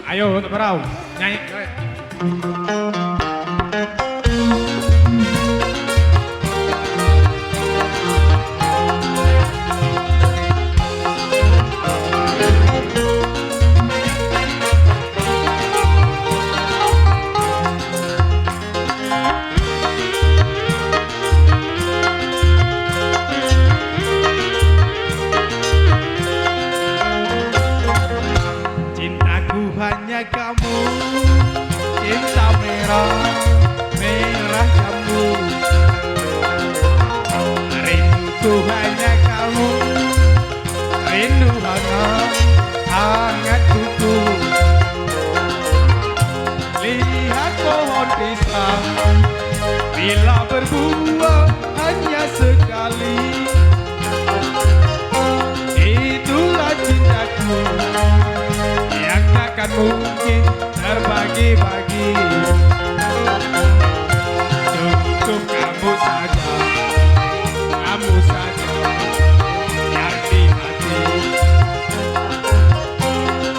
Ayo untuk berau nyanyi. Hanya kamu, cinta merah, merah jambu. Rinduku hanya kamu, rindu hangat, hangat kuku. Lihat pohon pisang, bila berbuah hanya sekali. Itulah cintaku, akan mungkin terbagi-bagi. Untuk kamu saja yang di hati.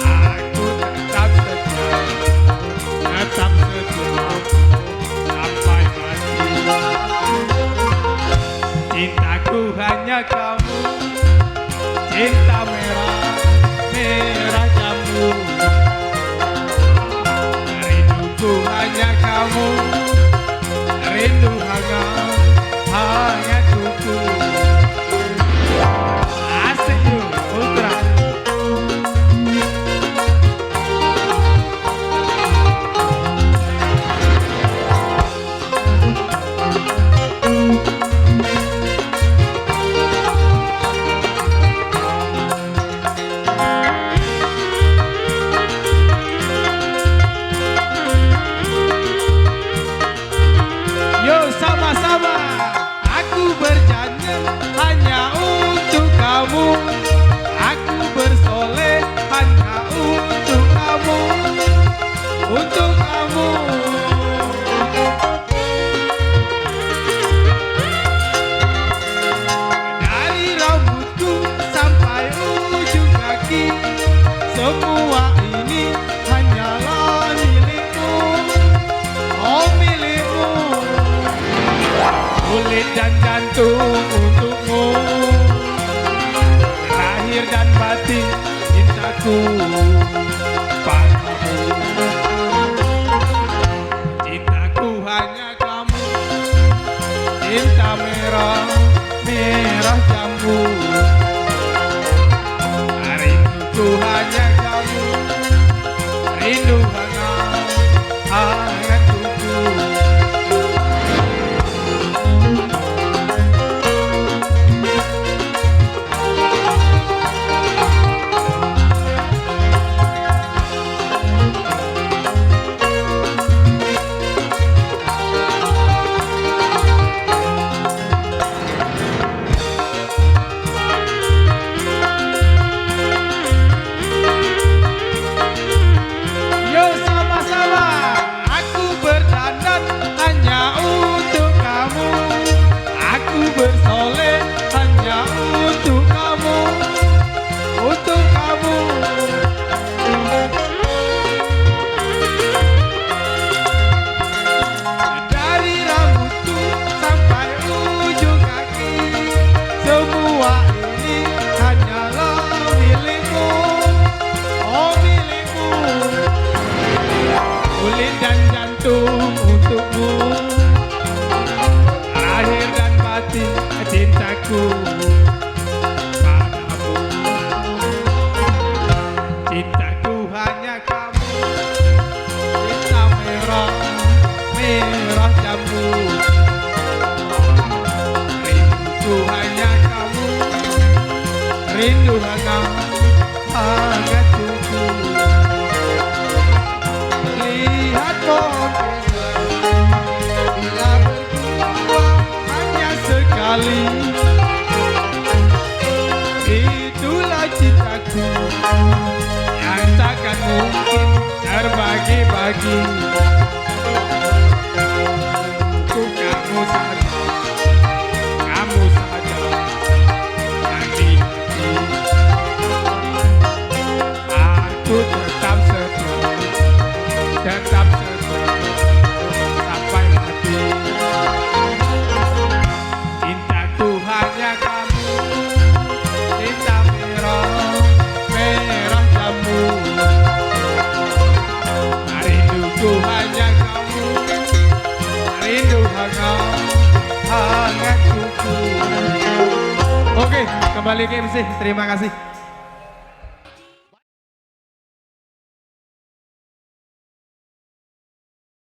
Aku tetap setia sampai mati. Cintaku hanya kamu, cinta merah, merah jambu. Hanya kamu, rindu hangat, hangat kuku. Asik yuk, ultra. Aku berjanji hanya untuk kamu. Aku bersoleh hanya untuk kamu. Untuk kamu. Dari rambutku sampai ujung kaki, semua ini hanyalah milikmu. Oh milikmu. Kulit dan jantung untukmu, lahir dan batin cintaku padamu. Cintaku hanya kamu, cinta merah, merah jambu. Rinduku hanya kamu, rindu hangat, hangat kuku. Bersoleh hanya untuk kamu, untuk kamu. Dari rambutku sampai ujung kaki, semua ini hanyalah milikmu. Oh milikmu. Kulit dan jantung untukmu, lahir dan batin cintaku padamu. Cintaku hanya kamu, cinta merah, merah jambu. Rinduku hanya kamu, rindu hangat, hangat kuku. Lihat pohon pisang, bila berbuah hanya sekali. Itulah cintaku yang takkan mungkin terbagi-bagi. Untuk kamu saja yang di hati. Aku tetap setia Oke, kembali ke MC. Terima kasih.